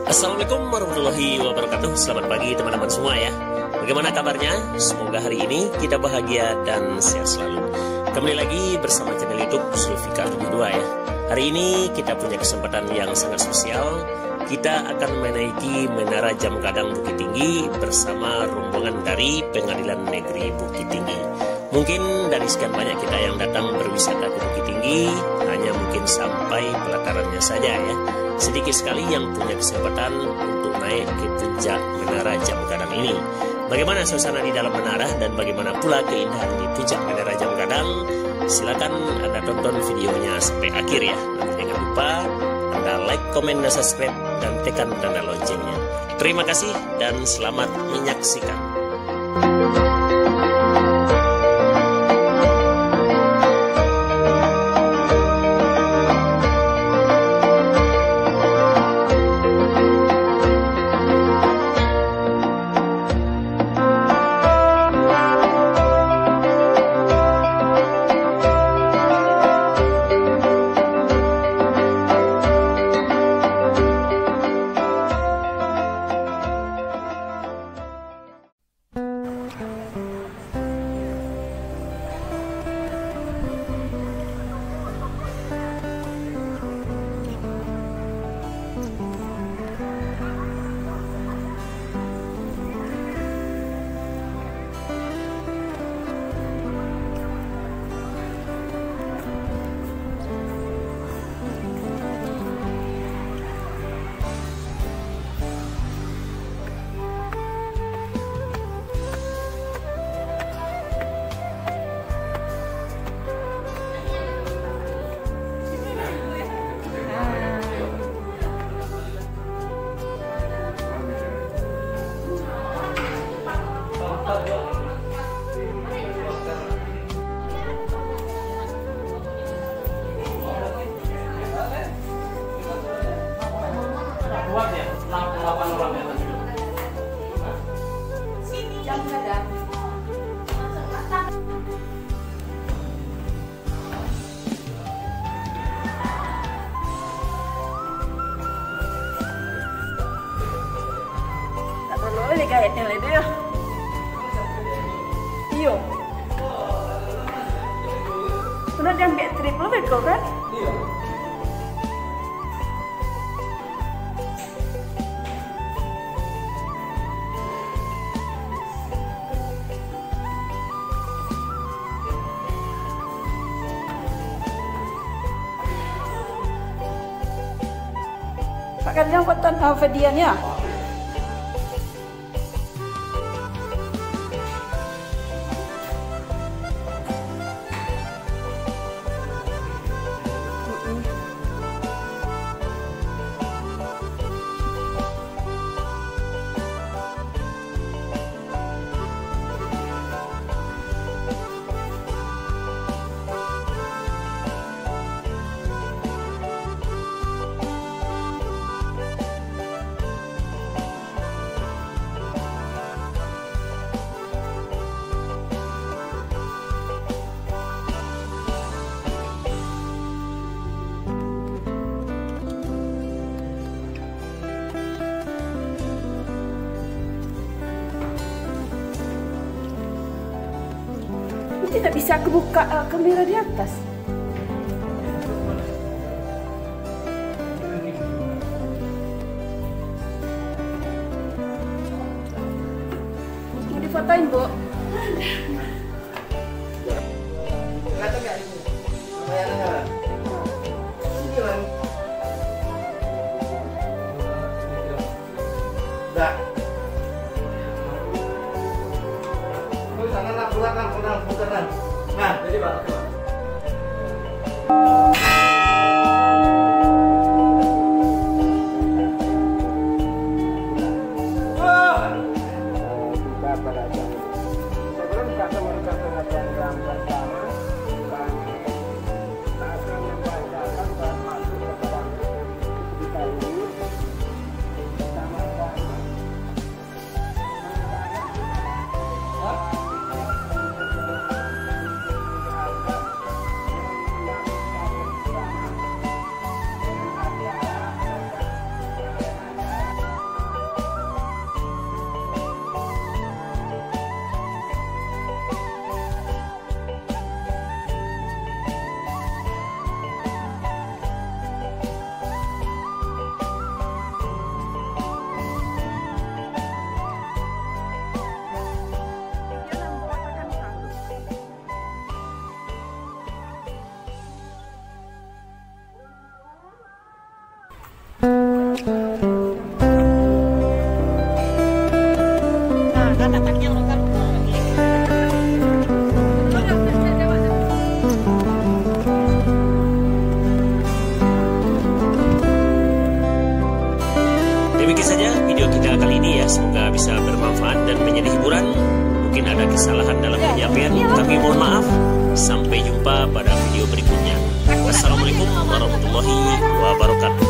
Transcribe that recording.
Assalamualaikum warahmatullahi wabarakatuh. Selamat pagi teman-teman semua ya. Bagaimana kabarnya? Semoga hari ini kita bahagia dan sehat selalu. Kembali lagi bersama channel YouTube Sulfika 72 ya. Hari ini kita punya kesempatan yang sangat spesial. Kita akan menaiki Menara Jam Gadang Bukit Tinggi bersama rombongan dari Pengadilan Negeri Bukit Tinggi. Mungkin dari sekian banyak kita yang datang berwisata ke Bukit Tinggi, hanya mungkin sampai pelatarannya saja ya. Sedikit sekali yang punya kesempatan untuk naik ke puncak Menara Jam Gadang ini. Bagaimana suasana di dalam menara dan bagaimana pula keindahan di puncak Menara Jam Gadang? Silakan Anda tonton videonya sampai akhir ya. Namun jangan lupa Anda like, komen, dan subscribe dan tekan tanda loncengnya. Terima kasih dan selamat menyaksikan. Gaya yang itu ya. Iyo. Sudah diambil triple beko kan? Iya. Pak Kalian buatan Fedian ya? Tidak bisa kebuka kamera di atas. Mau difotoin, Bu? Nah, jadi Pak. Kita pada jam sebelum kita mengucapkan program bersama, kami akan membacakan dan masuk ke dalam kita ini bersama-sama. Ada bisa bermanfaat dan menjadi hiburan. Mungkin ada kesalahan dalam penyampaian, kami mohon maaf. Sampai jumpa pada video berikutnya. Wassalamualaikum warahmatullahi wabarakatuh.